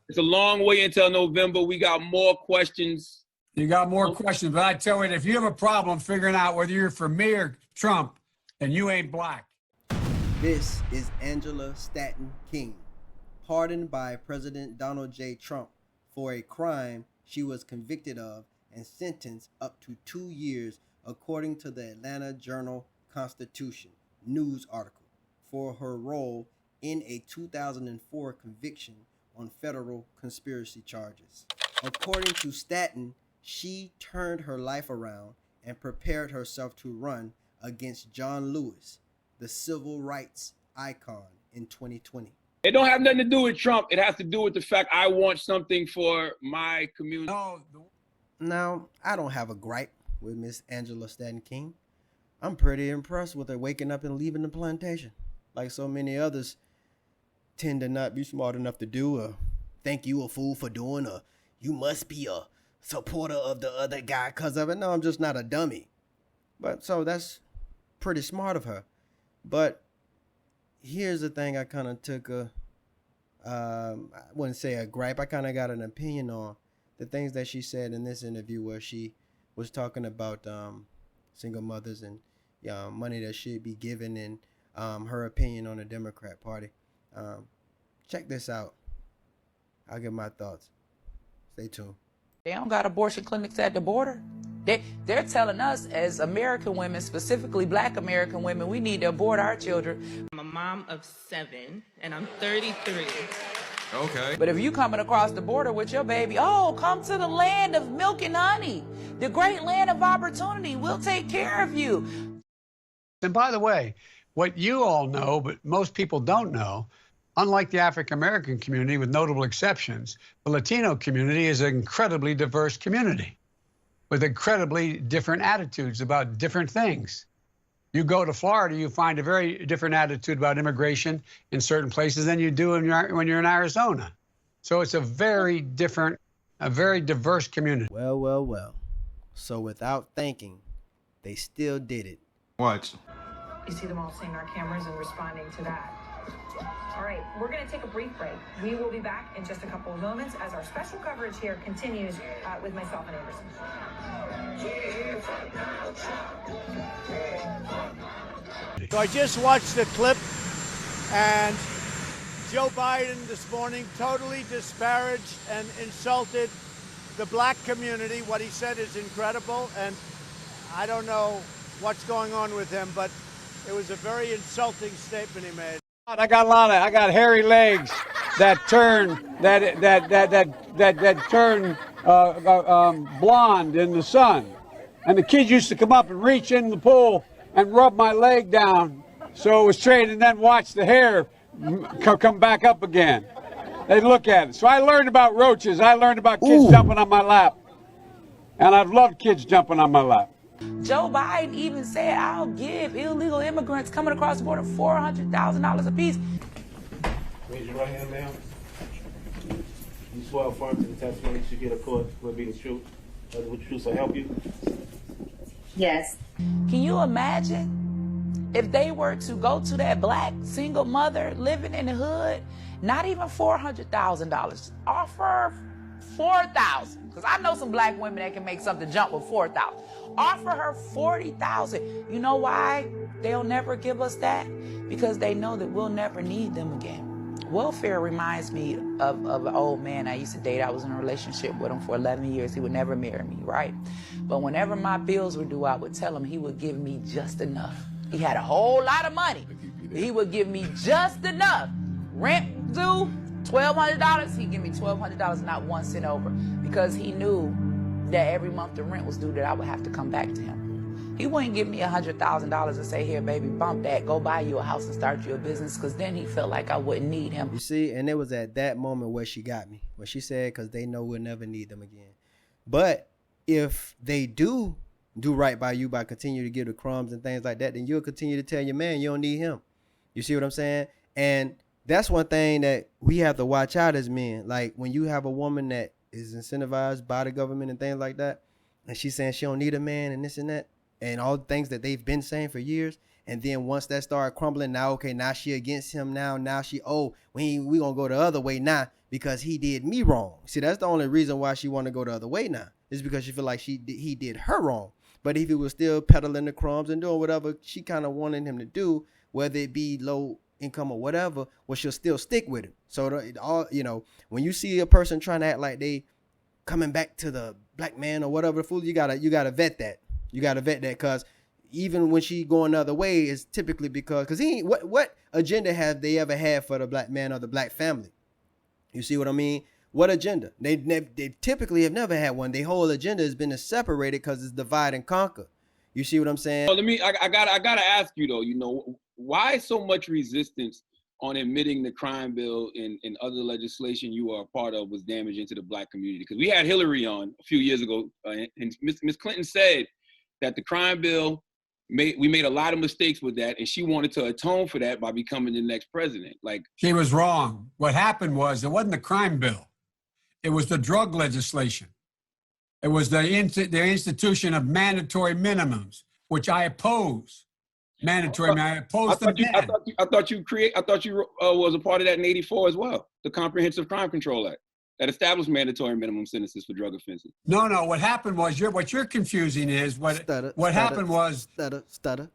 It's a long way until November. We got more questions. You got more questions, but I tell you, if you have a problem figuring out whether you're for me or Trump, then you ain't black. This is Angela Stanton King, pardoned by President Donald J. Trump for a crime she was convicted of and sentenced up to 2 years, according to the Atlanta Journal-Constitution news article, for her role in a 2004 conviction on federal conspiracy charges. According to Stanton, she turned her life around and prepared herself to run against John Lewis, the civil rights icon, in 2020. It don't have nothing to do with Trump. It has to do with the fact I want something for my community. Now, I don't have a gripe with Miss Angela Stanton King. I'm pretty impressed with her waking up and leaving the plantation, like so many others tend to not be smart enough to do, or think you a fool for doing, or you must be a supporter of the other guy because of it. No, I'm just not a dummy. But so that's pretty smart of her. But here's the thing I kind of took I wouldn't say a gripe, I kind of got an opinion on the things that she said in this interview, where she was talking about single mothers and money that should be given, and her opinion on the Democrat Party. Check this out. I'll give my thoughts. Stay tuned. They don't got abortion clinics at the border. They're telling us as American women, specifically black American women, we need to abort our children. I'm a mom of 7 and I'm 33. Okay. But if you coming across the border with your baby, oh, come to the land of milk and honey, the great land of opportunity. We'll take care of you. And by the way, what you all know, but most people don't know, unlike the African-American community, with notable exceptions, the Latino community is an incredibly diverse community with incredibly different attitudes about different things. You go to Florida, you find a very different attitude about immigration in certain places than you do when you're in Arizona. So it's a very different, a very diverse community. Well, well, well. So without thinking, they still did it. What? You see them all seeing our cameras and responding to that. All right, we're going to take a brief break. We will be back in just a couple of moments as our special coverage here continues with myself and Anderson. So I just watched the clip, and Joe Biden this morning totally disparaged and insulted the black community. What he said is incredible, and I don't know what's going on with him, but it was a very insulting statement he made. I got hairy legs that turn blonde in the sun, and the kids used to come up and reach in the pool and rub my leg down so it was straight, and then watch the hair come back up again. They'd look at it. So I learned about roaches. I learned about kids jumping on my lap, and I've loved kids jumping on my lap. Joe Biden even said, I'll give illegal immigrants coming across the border $400,000 apiece. Raise your right hand, ma'am. You swear affirm to the testimony that you get a court will be the truth. Whether the truth will help you. Yes. Can you imagine if they were to go to that black single mother living in the hood, not even $400,000, offer $4,000, because I know some black women that can make something jump with $4,000. Offer her $40,000. You know why they'll never give us that? Because they know that we'll never need them again. Welfare reminds me of an old man I used to date. I was in a relationship with him for 11 years. He would never marry me, right? But whenever my bills were due, I would tell him he would give me just enough. He had a whole lot of money. He would give me just enough. Rent due, $1,200. He'd give me $1,200, not 1 cent over, because he knew that every month the rent was due, that I would have to come back to him. He wouldn't give me $100,000 and say, here, baby, bump that, go buy you a house and start you a business, because then he felt like I wouldn't need him. You see, and it was at that moment where she got me, when she said, because they know we'll never need them again. But if they do right by you by continue to give the crumbs and things like that, then you'll continue to tell your man you don't need him. You see what I'm saying? And that's one thing that we have to watch out as men. Like when you have a woman that is incentivized by the government and things like that, and she's saying she don't need a man and this and that, and all the things that they've been saying for years, and then once that started crumbling, now she against him, now she, we gonna go the other way now because he did me wrong. See, that's the only reason why she want to go the other way now, is because she feel like he did her wrong. But if he was still peddling the crumbs and doing whatever she kind of wanted him to do, whether it be low income or whatever, well, she'll still stick with him. So when you see a person trying to act like they coming back to the black man or whatever, fool, you gotta vet that. You gotta vet that, because even when she going the other way, is typically because he ain't, what agenda have they ever had for the black man or the black family? You see what I mean? What agenda? They typically have never had one. Their whole agenda has been to separate it because it's divide and conquer. You see what I'm saying? Well, I gotta ask you though, why so much resistance on admitting the crime bill and other legislation you are a part of was damaging to the black community? Because we had Hillary on a few years ago, and Ms. Clinton said that the crime bill, we made a lot of mistakes with that, and she wanted to atone for that by becoming the next president. Like, She was wrong. What happened was, it wasn't the crime bill. It was the drug legislation. It was the institution of mandatory minimums, which I oppose. Mandatory, I oppose the ban. I thought you was a part of that in '84 as well. The Comprehensive Crime Control Act that established mandatory minimum sentences for drug offenses. No. What happened was, what you're confusing is what happened was. Stutter.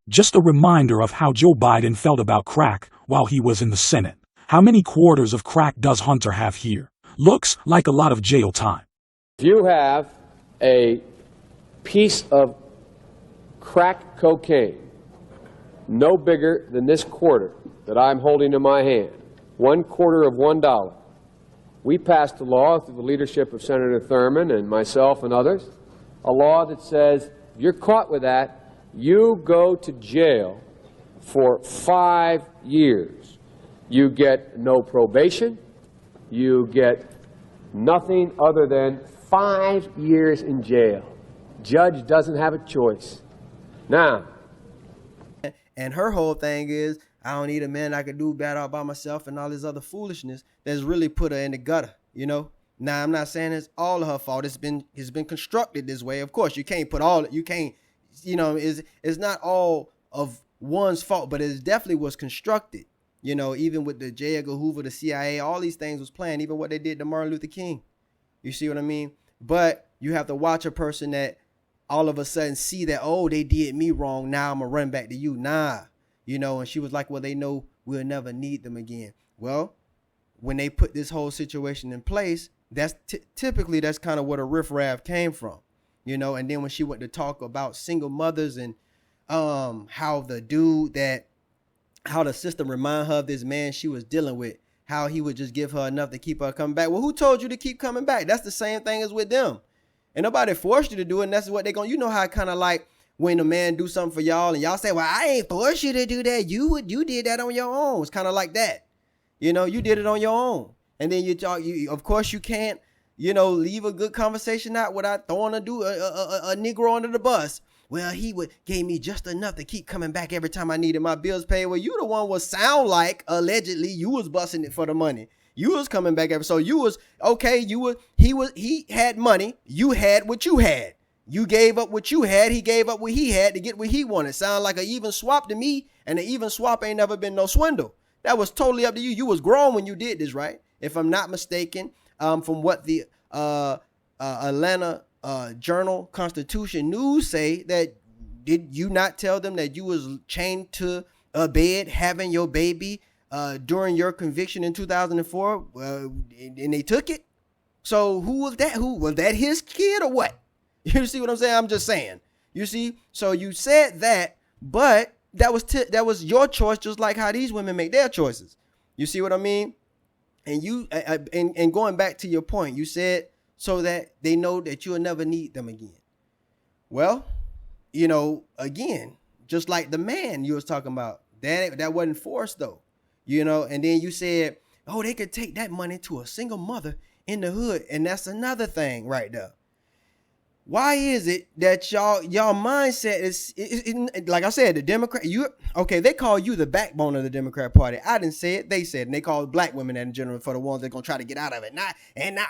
Just a reminder of how Joe Biden felt about crack while he was in the Senate. How many quarters of crack does Hunter have here? Looks like a lot of jail time. You have a piece of crack cocaine, no bigger than this quarter that I'm holding in my hand, 1/4 of $1. We passed a law through the leadership of Senator Thurmond and myself and others, a law that says if you're caught with that, you go to jail for 5 years. You get no probation. You get nothing other than 5 years in jail. Judge doesn't have a choice. Now. And her whole thing is, I don't need a man I could do bad all by myself and all this other foolishness that's really put her in the gutter, Now, I'm not saying it's all of her fault. It's been constructed this way. Of course, you can't put all, you can't, it's not all of one's fault, but it definitely was constructed. Even with the J. Edgar Hoover, the CIA, all these things was planned, even what they did to Martin Luther King. You see what I mean? But you have to watch a person that all of a sudden see that, oh, they did me wrong, now I'm going to run back to you. Nah. And she was like, well, they know we'll never need them again. Well, when they put this whole situation in place, that's typically that's kind of where the riffraff came from. And then when she went to talk about single mothers and how the system remind her of this man she was dealing with, how he would just give her enough to keep her coming back. Well, who told you to keep coming back? That's the same thing as with them. And nobody forced you to do it, and that's what they're going to, how it kind of like when a man do something for y'all and y'all say, well, I ain't forced you to do that. You did that on your own. It's kind of like that. You did it on your own. And then of course you can't, leave a good conversation out without throwing a Negro under the bus. Well, he gave me just enough to keep coming back every time I needed my bills paid. Well, you the one would sound like allegedly you was busting it for the money. You was coming back so you was okay. He had money. You had what you had. You gave up what you had. He gave up what he had to get what he wanted. Sound like an even swap to me. And an even swap ain't never been no swindle. That was totally up to you. You was grown when you did this, right? If I'm not mistaken, from what the Atlanta Journal Constitution News say, that did you not tell them that you was chained to a bed having your baby during your conviction in 2004 and they took it? So who was that? Who was that, his kid or what? You see what I'm saying? I'm just saying. You see? So you said that, but that was your choice, just like how these women make their choices. You see what I mean? And you and going back to your point, you said so that they know that you'll never need them again. Well, again, just like the man you was talking about, that wasn't forced though. And then you said, oh, they could take that money to a single mother in the hood. And that's another thing right there. Why is it that y'all mindset is like I said, the Democrat, they call you the backbone of the Democrat Party. I didn't say it, they said it. And they call black women that in general for the ones that are gonna try to get out of it. Not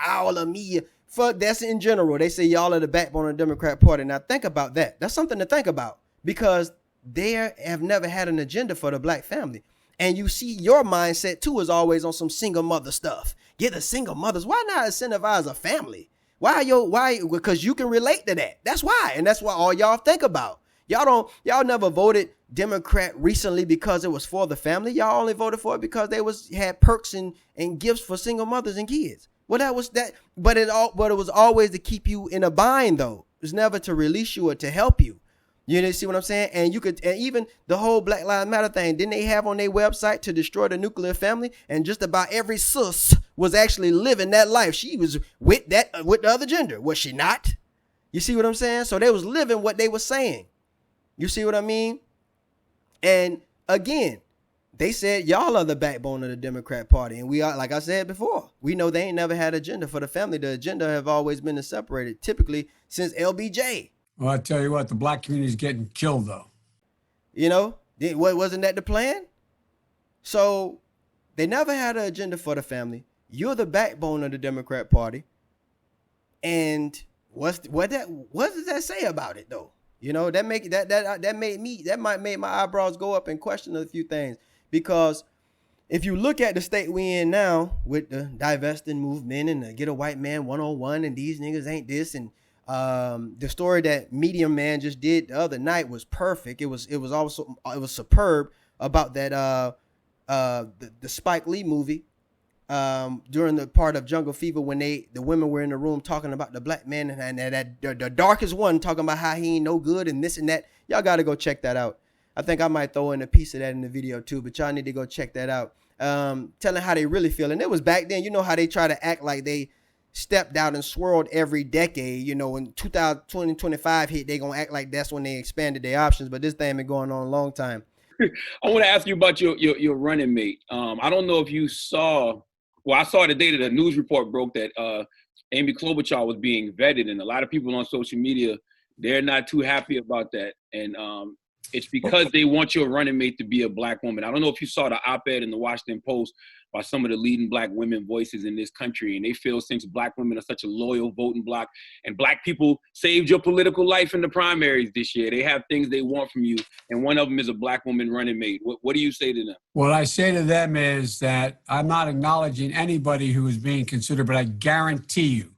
all of me. That's in general. They say y'all are the backbone of the Democrat Party. Now think about that. That's something to think about, because they have never had an agenda for the black family. And you see your mindset too is always on some single mother stuff. Get the single mothers. Why not incentivize a family? Why? Because you can relate to that. That's why. And that's why all y'all think about. Y'all never voted Democrat recently because it was for the family. Y'all only voted for it because they had perks and gifts for single mothers and kids. Well, that was that, but it was always to keep you in a bind though. It was never to release you or to help you. You see what I'm saying? And even the whole Black Lives Matter thing, didn't they have on their website to destroy the nuclear family? And just about every sis was actually living that life. She was with the other gender, was she not? You see what I'm saying? So they was living what they were saying. You see what I mean? And again, they said y'all are the backbone of the Democrat Party. And we are, like I said before, we know they ain't never had an agenda for the family. The agenda have always been to separate it, typically since LBJ. Well, I tell you what, the black community is getting killed, though. You know, wasn't that the plan? So they never had an agenda for the family. You're the backbone of the Democrat Party. And what does that say about it, though? You know, that might make my eyebrows go up and question a few things. Because if you look at the state we in now with the divesting movement and the get a white man 101 and these niggas ain't this, and the story that Medium Man just did the other night was perfect. It was superb about that the Spike Lee movie during the part of Jungle Fever when the women were in the room talking about the black man and the darkest one talking about how he ain't no good and this and that. Y'all got to go check that out. I think I might throw in a piece of that in the video too, but y'all need to go check that out. Telling how they really feel. And it was back then, you know how they try to act like they stepped out and swirled every decade. You know, when 2025 hit, they gonna act like that's when they expanded their options. But this thing been going on a long time. I want to ask you about your running mate. I don't know if you saw. Well, I saw the day that a news report broke that Amy Klobuchar was being vetted, and a lot of people on social media, they're not too happy about that. And it's because they want your running mate to be a black woman. I don't know if you saw the op-ed in the Washington Post by some of the leading black women voices in this country. And they feel since black women are such a loyal voting bloc and black people saved your political life in the primaries this year, they have things they want from you. And one of them is a black woman running mate. What do you say to them? What I say to them is that I'm not acknowledging anybody who is being considered, but I guarantee you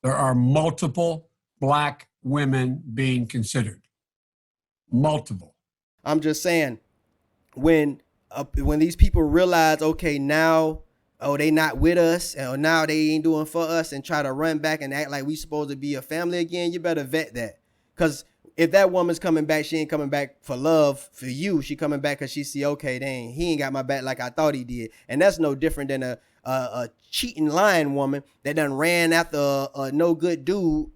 there are multiple black women being considered. Multiple. I'm just saying, when these people realize, okay, now, they not with us, or now they ain't doing for us, and try to run back and act like we supposed to be a family again, you better vet that. Because if that woman's coming back, she ain't coming back for love for you. She coming back because she see, okay, dang, he ain't got my back like I thought he did. And that's no different than a cheating, lying woman that done ran after a no good dude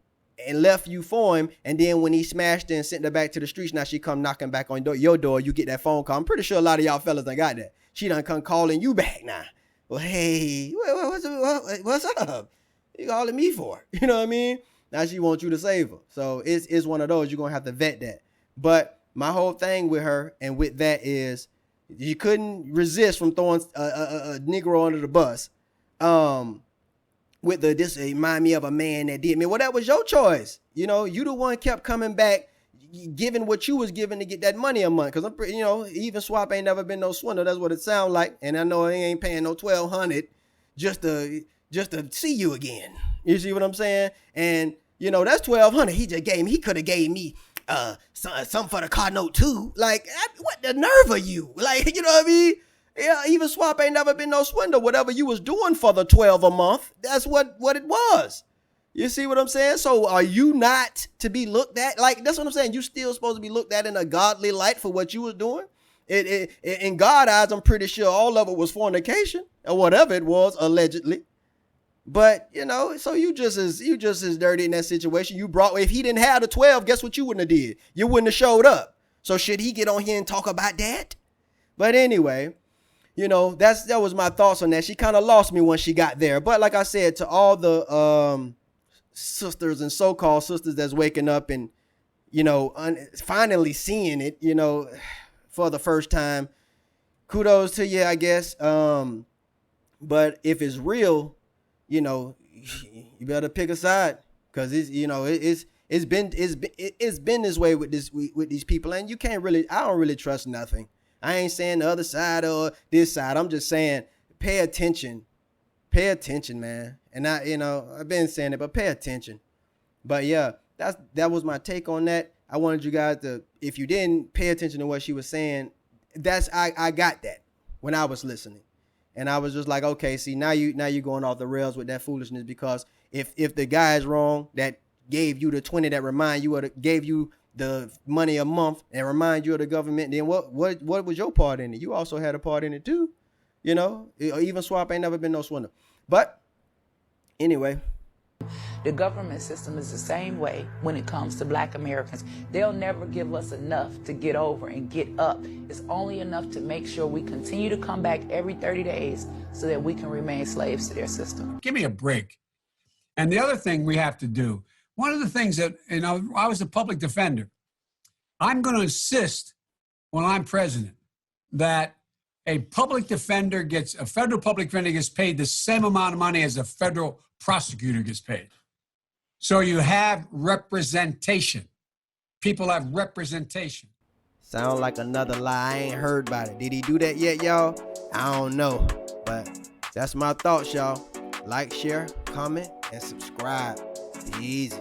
and left you for him, and then when he smashed her and sent her back to the streets, now she come knocking back on your door, you get that phone call. I'm pretty sure a lot of y'all fellas done got that. She done come calling you back now. Well, hey, what's up? You calling me for? You know what I mean? Now she wants you to save her. So it's one of those, you're going to have to vet that. But my whole thing with her and with that is you couldn't resist from throwing a Negro under the bus. With this remind me of a man that did me. Well, that was your choice. You know, you the one kept coming back, giving what you was given to get that money a month. Cause I'm pretty, even swap ain't never been no swindle. That's what it sound like. And I know he ain't paying no $1,200 just to see you again. You see what I'm saying? And that's $1,200 he just gave me. He could have gave me something for the car note too. Like, what the nerve of you? Like, you know what I mean? Yeah, even swap ain't never been no swindle. Whatever you was doing for the 12 a month, that's what it was. You see what I'm saying? So are you not to be looked at? Like, that's what I'm saying. You still supposed to be looked at in a godly light for what you was doing. In God's eyes, I'm pretty sure all of it was fornication or whatever it was, allegedly. But, so you just as dirty in that situation. If he didn't have the 12, guess what you wouldn't have did? You wouldn't have showed up. So should he get on here and talk about that? But anyway, that was my thoughts on that. She kind of lost me when she got there. But like I said, to all the sisters and so-called sisters that's waking up and, finally seeing it, for the first time, kudos to you, I guess. But if it's real, you better pick a side, because it's been this way with these people, and I don't really trust nothing. I ain't saying the other side or this side. I'm just saying, pay attention. Pay attention, man. And I've been saying it, but pay attention. But yeah, that was my take on that. I wanted you guys to, if you didn't pay attention to what she was saying, I got that when I was listening. And I was just like, okay, see, now you going off the rails with that foolishness, because if the guy is wrong that gave you the 20 that remind you gave you the money a month and remind you of the government, then what was your part in it? You also had a part in it too. Even swap ain't never been no swindle. But anyway. The government system is the same way when it comes to Black Americans. They'll never give us enough to get over and get up. It's only enough to make sure we continue to come back every 30 days so that we can remain slaves to their system. Give me a break. And the other thing we have to do, one of the things that, I was a public defender. I'm going to insist when I'm president that a federal public defender gets paid the same amount of money as a federal prosecutor gets paid. So you have representation. People have representation. Sound like another lie. I ain't heard about it. Did he do that yet, y'all? I don't know. But that's my thoughts, y'all. Like, share, comment, and subscribe. Easy.